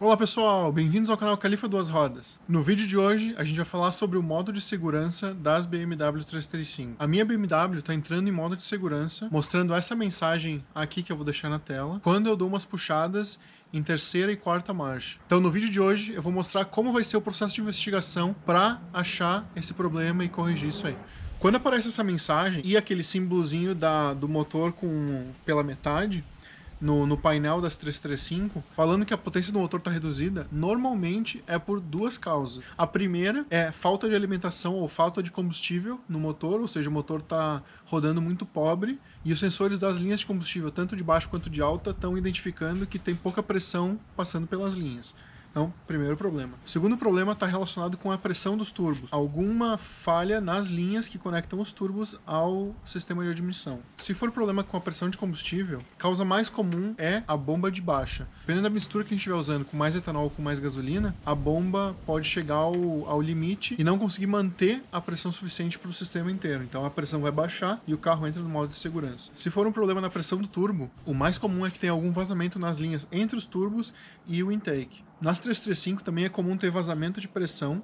Olá pessoal, bem-vindos ao canal Califa Duas Rodas. No vídeo de hoje a gente vai falar sobre o modo de segurança das BMW 335. A minha BMW está entrando em modo de segurança, mostrando essa mensagem aqui que eu vou deixar na tela, quando eu dou umas puxadas em terceira e quarta marcha. Então no vídeo de hoje eu vou mostrar como vai ser o processo de investigação para achar esse problema e corrigir isso aí. Quando aparece essa mensagem e aquele símbolozinho do motor pela metade, no painel das 335, falando que a potência do motor está reduzida, normalmente é por duas causas. A primeira é falta de alimentação ou falta de combustível no motor, ou seja, o motor está rodando muito pobre e os sensores das linhas de combustível, tanto de baixo quanto de alta, estão identificando que tem pouca pressão passando pelas linhas. Então, primeiro problema. O segundo problema está relacionado com a pressão dos turbos. Alguma falha nas linhas que conectam os turbos ao sistema de admissão. Se for problema com a pressão de combustível, a causa mais comum é a bomba de baixa. Dependendo da mistura que a gente estiver usando, com mais etanol ou com mais gasolina, a bomba pode chegar ao limite e não conseguir manter a pressão suficiente para o sistema inteiro. Então a pressão vai baixar e o carro entra no modo de segurança. Se for um problema na pressão do turbo, o mais comum é que tenha algum vazamento nas linhas entre os turbos e o intake. Nas 335 também é comum ter vazamento de pressão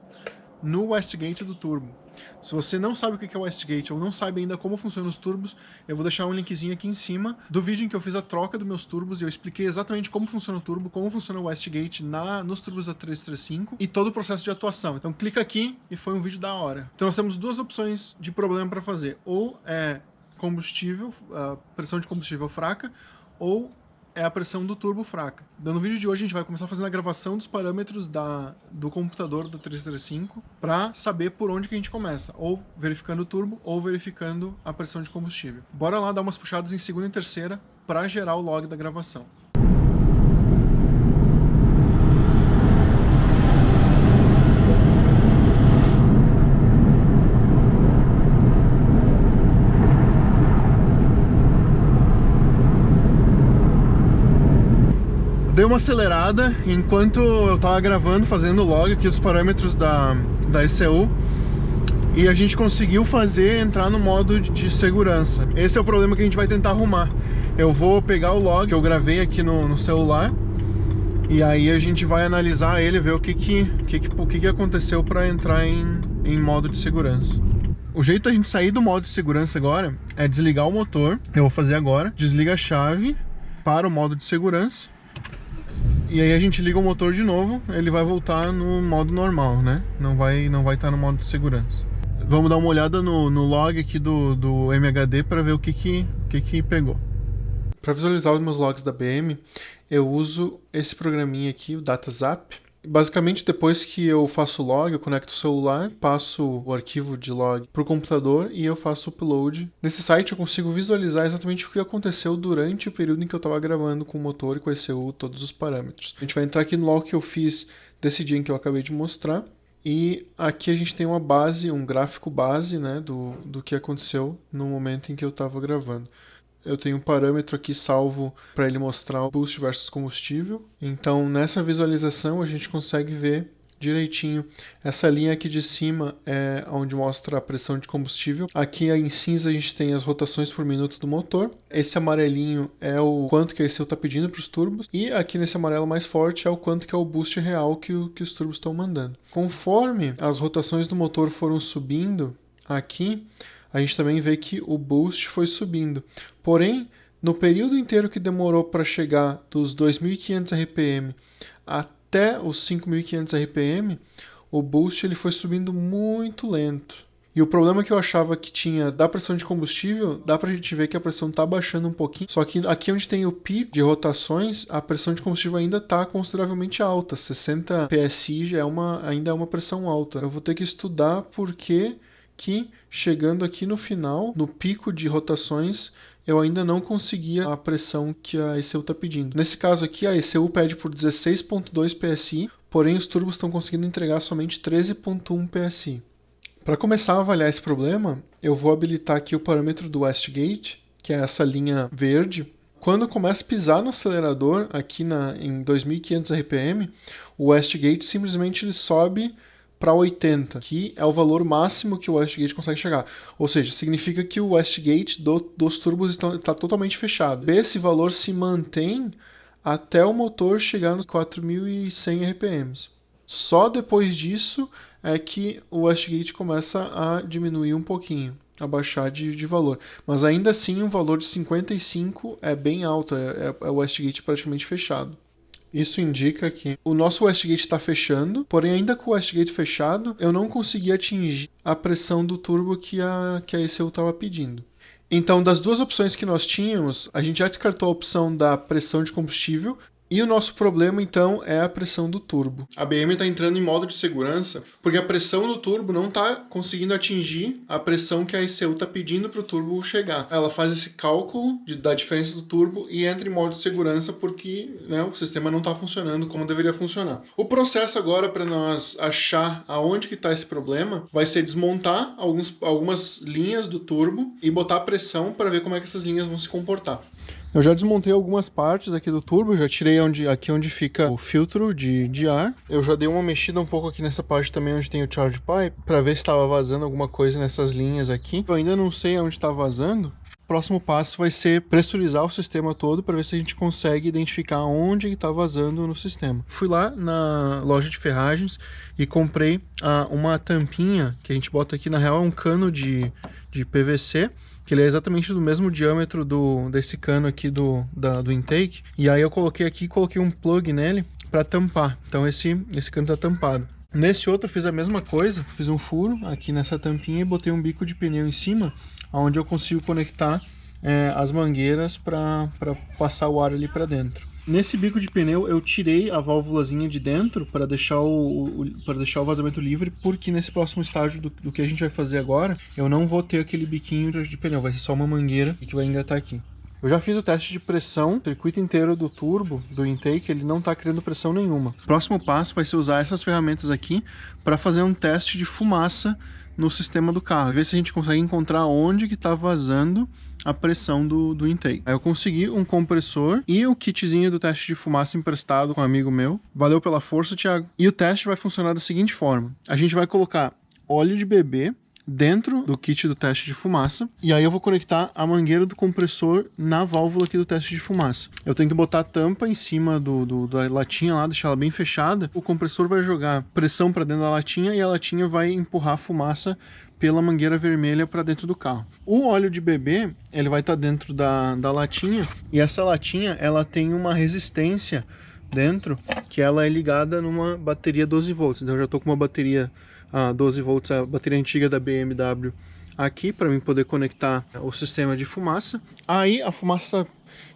no wastegate do turbo. Se você não sabe o que é o wastegate ou não sabe ainda como funcionam os turbos, eu vou deixar um linkzinho aqui em cima do vídeo em que eu fiz a troca dos meus turbos e eu expliquei exatamente como funciona o turbo, como funciona o wastegate nos turbos da 335 e todo o processo de atuação. Então clica aqui e foi um vídeo da hora. Então nós temos duas opções de problema para fazer. Ou é combustível, pressão de combustível fraca, ou é a pressão do turbo fraca. No vídeo de hoje a gente vai começar fazendo a gravação dos parâmetros do computador da 335 para saber por onde que a gente começa, ou verificando o turbo ou verificando a pressão de combustível. Bora lá dar umas puxadas em segunda e terceira para gerar o log da gravação. Dei uma acelerada enquanto eu tava gravando, fazendo o log aqui dos parâmetros da ECU, e a gente conseguiu entrar no modo de segurança. Esse é o problema que a gente vai tentar arrumar. Eu vou pegar o log que eu gravei aqui no celular e aí a gente vai analisar ele, ver o que aconteceu para entrar em modo de segurança. O jeito da gente sair do modo de segurança agora é desligar o motor. Eu vou fazer agora. Desliga a chave para o modo de segurança. E aí a gente liga o motor de novo, ele vai voltar no modo normal, né? Não vai estar no modo de segurança. Vamos dar uma olhada no log aqui do MHD para ver o que pegou. Para visualizar os meus logs da BM, eu uso esse programinha aqui, o DataZap. Basicamente, depois que eu faço o log, eu conecto o celular, passo o arquivo de log para o computador e eu faço o upload. Nesse site eu consigo visualizar exatamente o que aconteceu durante o período em que eu estava gravando com o motor e com a ECU, todos os parâmetros. A gente vai entrar aqui no log que eu fiz desse dia em que eu acabei de mostrar. E aqui a gente tem uma base, um gráfico base, né, do que aconteceu no momento em que eu estava gravando. Eu tenho um parâmetro aqui salvo para ele mostrar o boost versus combustível. Então, nessa visualização, a gente consegue ver direitinho. Essa linha aqui de cima é onde mostra a pressão de combustível. Aqui em cinza a gente tem as rotações por minuto do motor. Esse amarelinho é o quanto que a ECU está pedindo para os turbos. E aqui nesse amarelo mais forte é o quanto que é o boost real que os turbos estão mandando. Conforme as rotações do motor foram subindo aqui, a gente também vê que o boost foi subindo. Porém, no período inteiro que demorou para chegar dos 2.500 RPM até os 5.500 RPM, o boost ele foi subindo muito lento. E o problema que eu achava que tinha da pressão de combustível, dá pra gente ver que a pressão tá baixando um pouquinho. Só que aqui onde tem o pico de rotações, a pressão de combustível ainda tá consideravelmente alta. 60 PSI ainda é uma pressão alta. Eu vou ter que estudar porque que chegando aqui no final, no pico de rotações, eu ainda não conseguia a pressão que a ECU está pedindo. Nesse caso aqui, a ECU pede por 16.2 PSI, porém os turbos estão conseguindo entregar somente 13.1 PSI. Para começar a avaliar esse problema, eu vou habilitar aqui o parâmetro do wastegate, que é essa linha verde. Quando eu começo a pisar no acelerador, aqui em 2.500 RPM, o wastegate simplesmente ele sobe para 80, que é o valor máximo que o wastegate consegue chegar. Ou seja, significa que o wastegate dos turbos está totalmente fechado. Esse valor se mantém até o motor chegar nos 4.100 RPMs. Só depois disso é que o wastegate começa a diminuir um pouquinho, a baixar de valor. Mas ainda assim, um valor de 55 é bem alto, é o wastegate praticamente fechado. Isso indica que o nosso wastegate está fechando, porém ainda com o wastegate fechado, eu não consegui atingir a pressão do turbo que a ECU estava pedindo. Então, das duas opções que nós tínhamos, a gente já descartou a opção da pressão de combustível, e o nosso problema, então, é a pressão do turbo. A BM está entrando em modo de segurança porque a pressão do turbo não está conseguindo atingir a pressão que a ECU está pedindo para o turbo chegar. Ela faz esse cálculo da diferença do turbo e entra em modo de segurança porque, né, o sistema não está funcionando como deveria funcionar. O processo agora para nós achar aonde que está esse problema vai ser desmontar algumas linhas do turbo e botar pressão para ver como é que essas linhas vão se comportar. Eu já desmontei algumas partes aqui do turbo, já tirei aqui onde fica o filtro de ar. Eu já dei uma mexida um pouco aqui nessa parte também onde tem o charge pipe, para ver se estava vazando alguma coisa nessas linhas aqui. Eu ainda não sei onde está vazando. O próximo passo vai ser pressurizar o sistema todo para ver se a gente consegue identificar onde está vazando no sistema. Fui lá na loja de ferragens e comprei uma tampinha que a gente bota aqui, na real é um cano de PVC, que ele é exatamente do mesmo diâmetro desse cano aqui do intake. E aí eu coloquei um plug nele para tampar. Então esse cano está tampado. Nesse outro eu fiz a mesma coisa, fiz um furo aqui nessa tampinha e botei um bico de pneu em cima, onde eu consigo conectar as mangueiras para passar o ar ali para dentro. Nesse bico de pneu eu tirei a válvulazinha de dentro para deixar o vazamento livre, porque nesse próximo estágio do que a gente vai fazer agora, eu não vou ter aquele biquinho de pneu, vai ser só uma mangueira que vai engatar aqui. Eu já fiz o teste de pressão, o circuito inteiro do turbo, do intake, ele não está criando pressão nenhuma. O próximo passo vai ser usar essas ferramentas aqui para fazer um teste de fumaça no sistema do carro, ver se a gente consegue encontrar onde que está vazando a pressão do intake. Aí eu consegui um compressor e o kitzinho do teste de fumaça emprestado com um amigo meu. Valeu pela força, Thiago. E o teste vai funcionar da seguinte forma: a gente vai colocar óleo de bebê dentro do kit do teste de fumaça, e aí eu vou conectar a mangueira do compressor na válvula aqui do teste de fumaça. Eu tenho que botar a tampa em cima da latinha lá, deixar ela bem fechada. O compressor vai jogar pressão para dentro da latinha e a latinha vai empurrar a fumaça pela mangueira vermelha para dentro do carro. O óleo de bebê, ele vai estar dentro da latinha, e essa latinha ela tem uma resistência dentro que ela é ligada numa bateria 12 volts. Então eu já estou com uma bateria 12 volts, a bateria antiga da BMW aqui, para mim poder conectar o sistema de fumaça. Aí a fumaça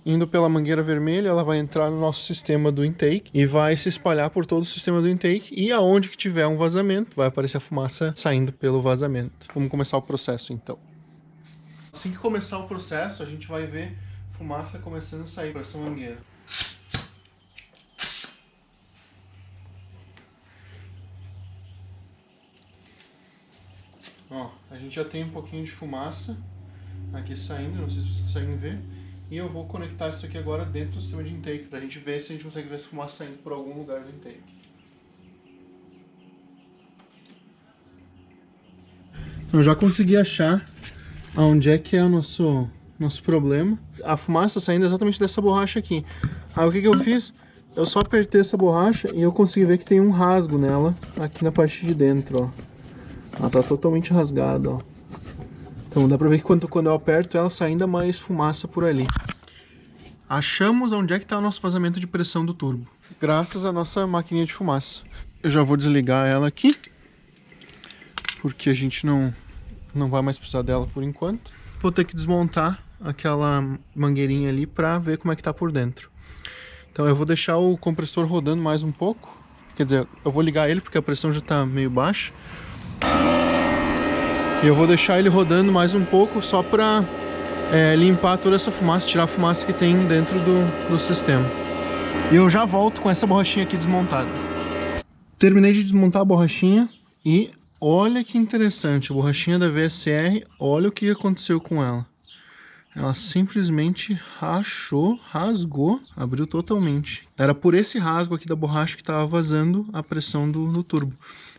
indo pela mangueira vermelha, ela vai entrar no nosso sistema do intake e vai se espalhar por todo o sistema do intake, e aonde que tiver um vazamento, vai aparecer a fumaça saindo pelo vazamento. Vamos começar o processo então. Assim que começar o processo, a gente vai ver fumaça começando a sair para essa mangueira. Ó, a gente já tem um pouquinho de fumaça aqui saindo, não sei se vocês conseguem ver. E eu vou conectar isso aqui agora dentro do sistema de intake, pra gente ver se a gente consegue ver essa fumaça saindo por algum lugar do intake. Eu já consegui achar onde é que é o nosso problema. A fumaça saindo exatamente dessa borracha aqui. Aí o que eu fiz? Eu só apertei essa borracha e eu consegui ver que tem um rasgo nela, aqui na parte de dentro, ó. Ela tá totalmente rasgada, ó. Então dá pra ver que quando eu aperto ela, sai ainda mais fumaça por ali. Achamos onde é que tá o nosso vazamento de pressão do turbo, graças à nossa maquininha de fumaça. Eu já vou desligar ela aqui, porque a gente não vai mais precisar dela por enquanto. Vou ter que desmontar aquela mangueirinha ali pra ver como é que tá por dentro. Então eu vou deixar o compressor rodando mais um pouco. Quer dizer, eu vou ligar ele porque a pressão já tá meio baixa. E eu vou deixar ele rodando mais um pouco só para limpar toda essa fumaça, tirar a fumaça que tem dentro do sistema. E eu já volto com essa borrachinha aqui desmontada. Terminei de desmontar a borrachinha e olha que interessante, a borrachinha da VSR, olha o que aconteceu com ela. Ela simplesmente rasgou, abriu totalmente. Era por esse rasgo aqui da borracha que estava vazando a pressão do turbo.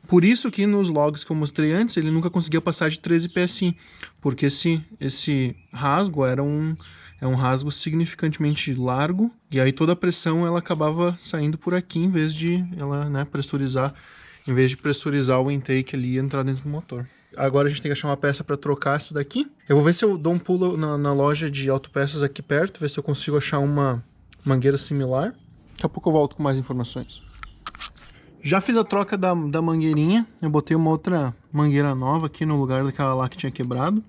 Por isso que nos logs que eu mostrei antes, ele nunca conseguia passar de 13 PSI, porque esse rasgo era um é um rasgo significantemente largo, e aí toda a pressão ela acabava saindo por aqui, em vez de ela, né, pressurizar, em vez de pressurizar o intake ali e entrar dentro do motor. Agora a gente tem que achar uma peça para trocar essa daqui. Eu vou ver se eu dou um pulo na loja de autopeças aqui perto, ver se eu consigo achar uma mangueira similar. Daqui a pouco eu volto com mais informações. Já fiz a troca da mangueirinha, eu botei uma outra mangueira nova aqui no lugar daquela lá que tinha quebrado.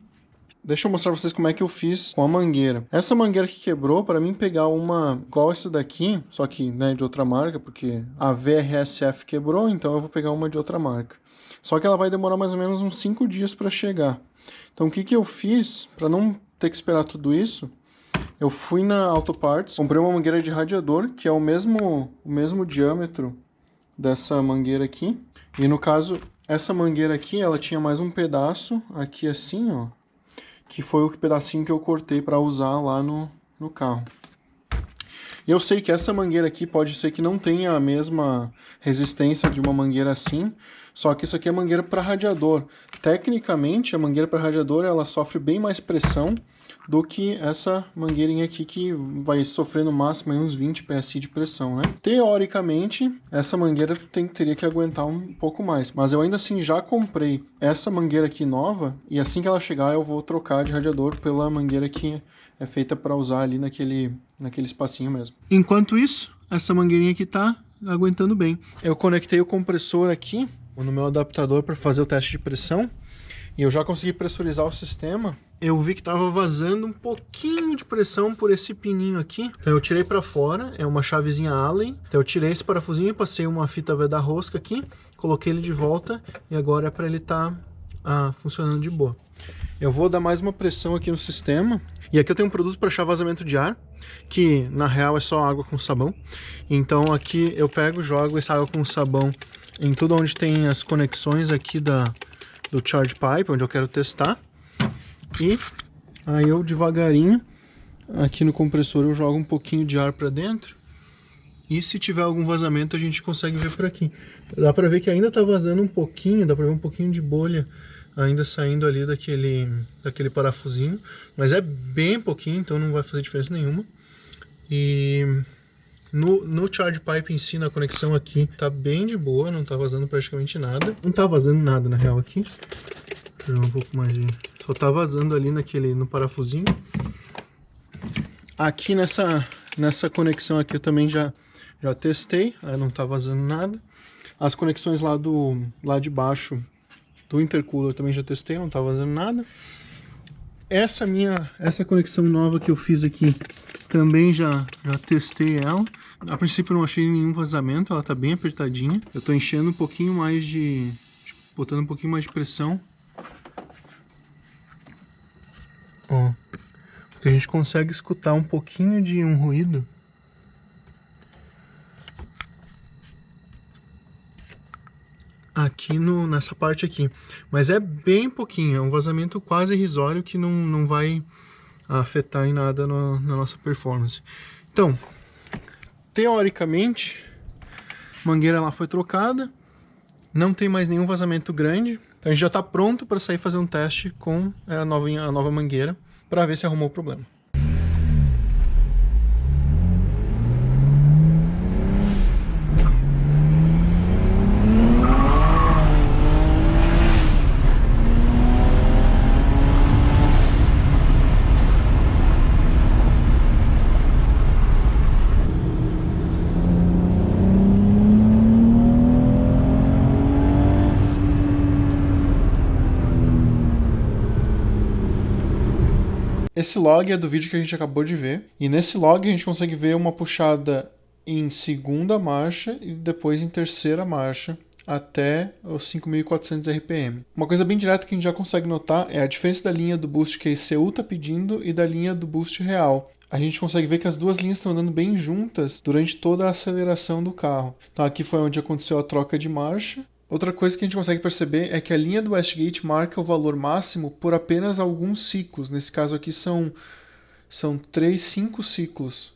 Deixa eu mostrar pra vocês como é que eu fiz com a mangueira. Essa mangueira que quebrou, para mim pegar uma igual essa daqui, só que, né, de outra marca, porque a VRSF quebrou, então eu vou pegar uma de outra marca. Só que ela vai demorar mais ou menos uns 5 dias para chegar. Então o que que eu fiz, para não ter que esperar tudo isso, eu fui na Auto Parts, comprei uma mangueira de radiador, que é o mesmo diâmetro dessa mangueira aqui. E no caso, essa mangueira aqui, ela tinha mais um pedaço aqui assim, ó, que foi o pedacinho que eu cortei para usar lá no carro. E eu sei que essa mangueira aqui pode ser que não tenha a mesma resistência de uma mangueira assim, só que isso aqui é mangueira para radiador. Tecnicamente, a mangueira para radiador ela sofre bem mais pressão do que essa mangueirinha aqui, que vai sofrer no máximo aí uns 20 PSI de pressão, né? Teoricamente, essa mangueira teria que aguentar um pouco mais, mas eu ainda assim já comprei essa mangueira aqui nova, e assim que ela chegar eu vou trocar de radiador pela mangueira que é feita para usar ali naquele espacinho mesmo. Enquanto isso, essa mangueirinha aqui tá aguentando bem. Eu conectei o compressor aqui no meu adaptador para fazer o teste de pressão, e eu já consegui pressurizar o sistema. Eu vi que estava vazando um pouquinho de pressão por esse pininho aqui. Então eu tirei para fora, é uma chavezinha Allen. Então eu tirei esse parafusinho, passei uma fita Veda rosca aqui, coloquei ele de volta e agora é para ele estar funcionando de boa. Eu vou dar mais uma pressão aqui no sistema. E aqui eu tenho um produto para achar vazamento de ar, que na real é só água com sabão. Então aqui eu pego, jogo essa água com sabão em tudo onde tem as conexões aqui do charge pipe, onde eu quero testar. E aí eu devagarinho, aqui no compressor eu jogo um pouquinho de ar para dentro. E se tiver algum vazamento a gente consegue ver por aqui. Dá para ver que ainda tá vazando um pouquinho, dá para ver um pouquinho de bolha ainda saindo ali daquele parafusinho. Mas é bem pouquinho, então não vai fazer diferença nenhuma. E no charge pipe em si, na conexão aqui, tá bem de boa, não tá vazando praticamente nada. Não tá vazando nada na real aqui. Vou jogar um pouco mais de... Só tá vazando ali no parafusinho. Aqui nessa conexão aqui eu também já testei, aí não tá vazando nada. As conexões lá de baixo do intercooler também já testei, não tá vazando nada. Essa conexão nova que eu fiz aqui também já testei ela. A princípio eu não achei nenhum vazamento, ela tá bem apertadinha. Eu tô enchendo um pouquinho mais botando um pouquinho mais de pressão. Ó, porque a gente consegue escutar um pouquinho de um ruído. Aqui nessa parte aqui. Mas é bem pouquinho, é um vazamento quase irrisório que não vai afetar em nada na nossa performance. Então, teoricamente, a mangueira lá foi trocada, não tem mais nenhum vazamento grande. Então a gente já está pronto para sair fazer um teste com a nova mangueira para ver se arrumou o problema. Esse log é do vídeo que a gente acabou de ver, e nesse log a gente consegue ver uma puxada em segunda marcha e depois em terceira marcha até os 5.400 RPM. Uma coisa bem direta que a gente já consegue notar é a diferença da linha do boost que a ECU está pedindo e da linha do boost real. A gente consegue ver que as duas linhas estão andando bem juntas durante toda a aceleração do carro. Então aqui foi onde aconteceu a troca de marcha. Outra coisa que a gente consegue perceber é que a linha do Westgate marca o valor máximo por apenas alguns ciclos. Nesse caso aqui são 5 ciclos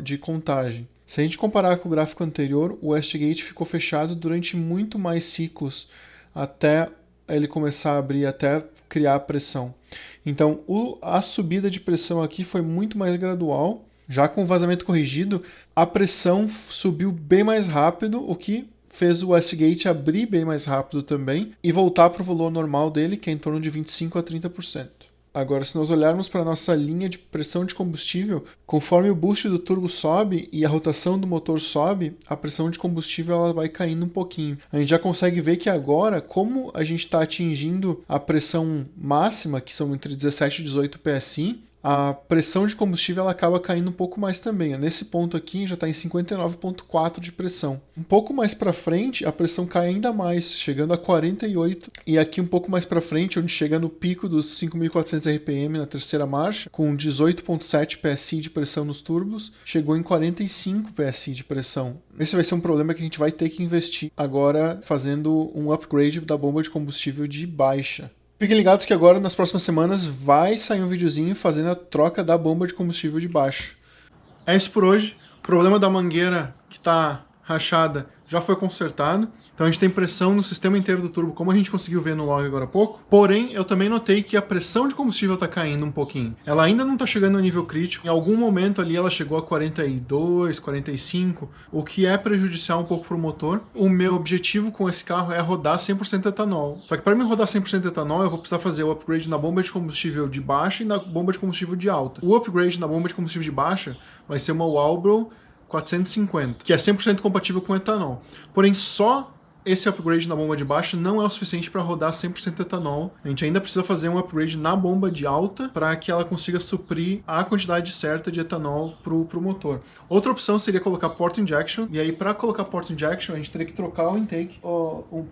de contagem. Se a gente comparar com o gráfico anterior, o Westgate ficou fechado durante muito mais ciclos, até ele começar a abrir até criar pressão. Então a subida de pressão aqui foi muito mais gradual. Já com o vazamento corrigido, a pressão subiu bem mais rápido, o que fez o Westgate abrir bem mais rápido também e voltar para o valor normal dele, que é em torno de 25% a 30%. Agora, se nós olharmos para a nossa linha de pressão de combustível, conforme o boost do turbo sobe e a rotação do motor sobe, a pressão de combustível ela vai caindo um pouquinho. A gente já consegue ver que agora, como a gente está atingindo a pressão máxima, que são entre 17 e 18 PSI, a pressão de combustível ela acaba caindo um pouco mais também. Nesse ponto aqui já está em 59,4 de pressão. Um pouco mais para frente a pressão cai ainda mais, chegando a 48. E aqui um pouco mais para frente, onde chega no pico dos 5.400 RPM na terceira marcha, com 18,7 PSI de pressão nos turbos, chegou em 45 PSI de pressão. Esse vai ser um problema que a gente vai ter que investir agora fazendo um upgrade da bomba de combustível de baixa. Fiquem ligados que agora, nas próximas semanas, vai sair um videozinho fazendo a troca da bomba de combustível de baixo. É isso por hoje. O problema da mangueira que está rachada já foi consertado. Então a gente tem pressão no sistema inteiro do turbo, como a gente conseguiu ver no log agora há pouco. Porém, eu também notei que a pressão de combustível está caindo um pouquinho. Ela ainda não está chegando ao nível crítico. Em algum momento ali ela chegou a 42, 45, o que é prejudicial um pouco para o motor. O meu objetivo com esse carro é rodar 100% etanol. Só que para mim rodar 100% etanol, eu vou precisar fazer o upgrade na bomba de combustível de baixa e na bomba de combustível de alta. O upgrade na bomba de combustível de baixa vai ser uma Walbro 450, que é 100% compatível com etanol. Porém, só esse upgrade na bomba de baixa não é o suficiente para rodar 100% etanol. A gente ainda precisa fazer um upgrade na bomba de alta para que ela consiga suprir a quantidade certa de etanol para o motor. Outra opção seria colocar port injection, e aí para colocar port injection a gente teria que trocar o intake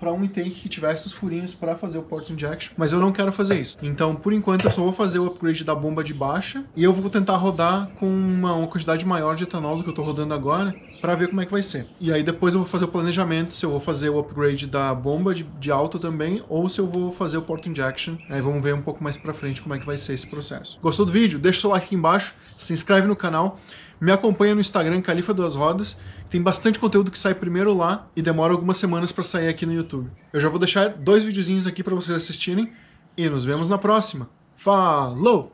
para um intake que tivesse os furinhos para fazer o port injection, mas eu não quero fazer isso. Então, por enquanto, eu só vou fazer o upgrade da bomba de baixa e eu vou tentar rodar com uma quantidade maior de etanol do que eu estou rodando agora para ver como é que vai ser. E aí depois eu vou fazer o planejamento se eu vou fazer o upgrade da bomba de alta também, ou se eu vou fazer o port injection. Aí vamos ver um pouco mais pra frente como é que vai ser esse processo. Gostou do vídeo? Deixa o seu like aqui embaixo, se inscreve no canal, me acompanha no Instagram, Califa Duas Rodas, tem bastante conteúdo que sai primeiro lá e demora algumas semanas pra sair aqui no YouTube. Eu já vou deixar 2 videozinhos aqui pra vocês assistirem e nos vemos na próxima. Falou!